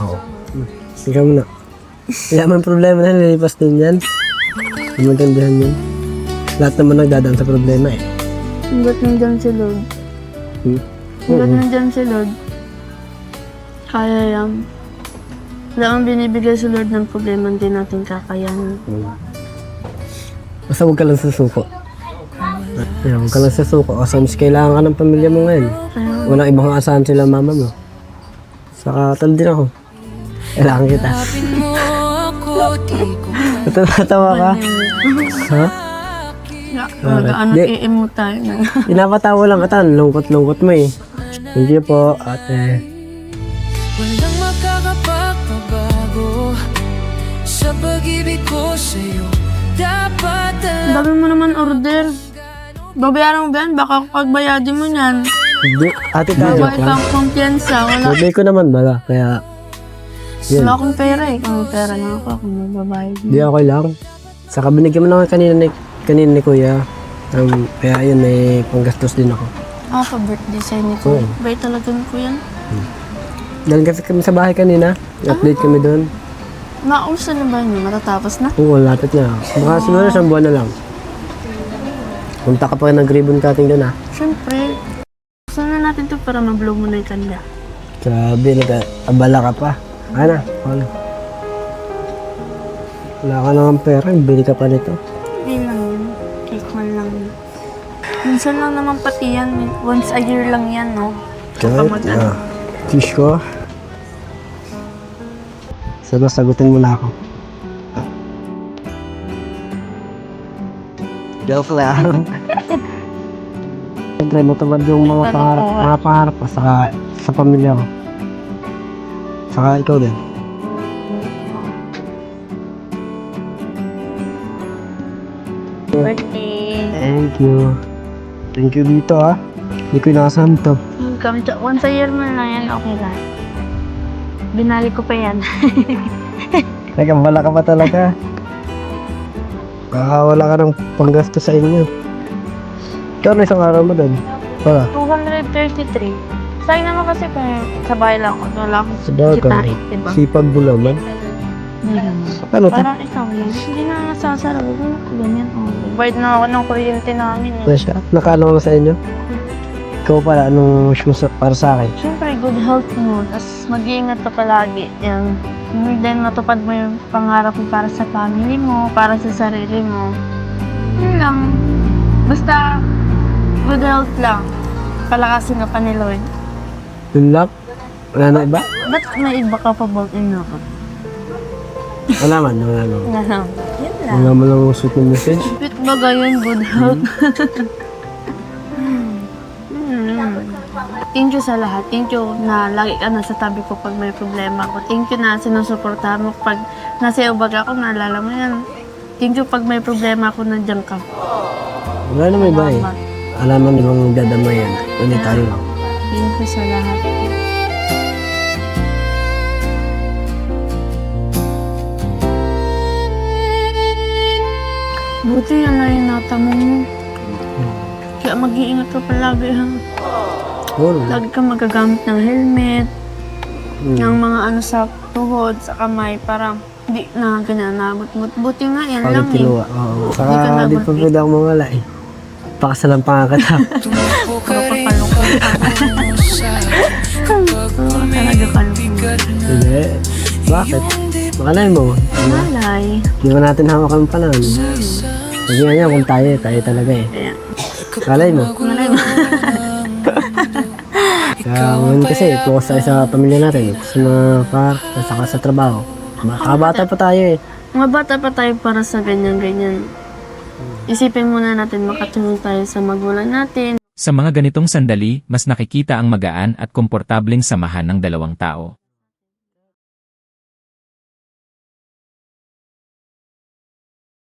Oo. Ikaw muna. Wala man problema na, nilipas din yan. Hindi magandahan yun. Lahat naman nagdadaan sa problema eh. Hanggat nandyan si Lord. Hanggat nandyan si Lord. Kaya yan. Wala kang binibigay si Lord ng problema, hindi natin kakayanin. Basta huwag ka lang susuko. Huwag ka lang susuko. Kasi mas kailangan ka ng pamilya mo ngayon. Walang ibang asahan sila mama mo. Saka tal din ako. Kailangan kita. Natatawa ka? Ha? Ano, i-emote tayo na. Pinapatawa lang kita. Lungkot-lungkot mo eh. Hindi po, ate. Walang makakapagpabago sa pag-ibig ko sa'yo. Dapat alam. Dami mo naman order. Babayaran mo ba yan? Baka pagbayadin mo yan. Hindi, ate tayo. Wala kang kumpiyansa. Sabi ko naman bala, kaya... Yan. Wala akong pera eh. Kung may pera na ako magbabayad. Hindi okay lang. Saka binigyan mo na nga kanina ni Kuya. Kaya yun, may panggastos din ako. Ako, birthday sa'yo ni Kuya. Oo. Bay talaga ni Kuya. Dahil kasi kami sa bahay kanina. Update kami doon. Naus na ba niyo? Matatapos na? Oo, lapit na. Baka siguro isang buwan na lang. Punta ka pa rin ng ribbon cutting doon ah. Siyempre. Gusto na natin to para ma-blow mo na yung kanda. Grabe, nag-abala ka pa. Ano? Ano? Wala ka naman pera, bili ka pa nito. Hindi lang yun. Cake man lang yun. Minsan lang naman pati yan. Once a year lang yan, no? Kahit na. Fish ko. Sana sagutin mo na ako. Joke lang. Siyempre, matubad yung mga pangarap ko sa pamilya ko. Saka ikaw din. Birthday. Thank you. Thank you dito ah. Hindi ko inaasahan to. Once a year man lang yan, okay lang. Binali ko pa yan. Teka, wala ka pa talaga. Wala ka ng panggasto sa inyo. Ikaw na isang araw mo doon. Wala. 233. Sayang naman kasi sa bahay lang ako. Wala akong Sabagay. kitain, diba? Sipag mo naman. Ano to? Parang ikaw yan. Hindi na nasasarap. Ganyan. Oh. Bayad na ako ng kuryente namin. Ano siya? Nakano ka sa inyo? Ikaw pala, anong wish mo para sa akin? Siyempre, good health mo. Tapos mag-iingat ka palagi. Yan. Then matupad mo yung pangarap mo para sa family mo, para sa sarili mo. Yun lang. Basta, good health lang. Palakasin ka pa ni Lord. Yun lang? Wala na iba? Ba't may iba ka pa bang ino ko? Wala man, wala man. Yan lang. Wala mo lang ang sweet na message. Sweet ba yun, good health? Thank you sa lahat. Thank you na lagi ka nasa tabi ko pag may problema ako. Thank you na sinusuportahan mo pag nasa ubag ako, naalala mo yan. Thank you pag may problema ako, nandiyan ka. Wala na may iba eh. Salamat. Alam mo, di bang dadamayan. Ulit tayo lang. Thank you sa lahat. Buti yan na yung natamo mo. Kaya mag-iingat ka palagi ha. Oo. Lagi ka magagamit ng helmet, ng mga ano sa tuhod, sa kamay, para di na ganyan nabot-bot. Buti nga yan Pag lang eh. kinuha. Oo. Di ka Saka di nabot- pa pwede ako mawala eh. Pakasalang pangakata. Puro kapalungkot. Puro ka talaga kalungkot. Hindi. Bakit? Makalay mo. Malay. Hindi mo natin hawakan pa lang. Hindi nga niya kung tayo talaga eh. Kaya, Makalay mo. malay mo. Kaya ngayon kasi, focus tayo sa pamilya natin. Sa mga par, saka sa trabaho. Bata pa tayo eh. Mga bata pa tayo para sa ganyan-ganyan. Isipin muna natin makatulong tayo sa magulang natin. Sa mga ganitong sandali, mas nakikita ang magaan at komportableng samahan ng dalawang tao.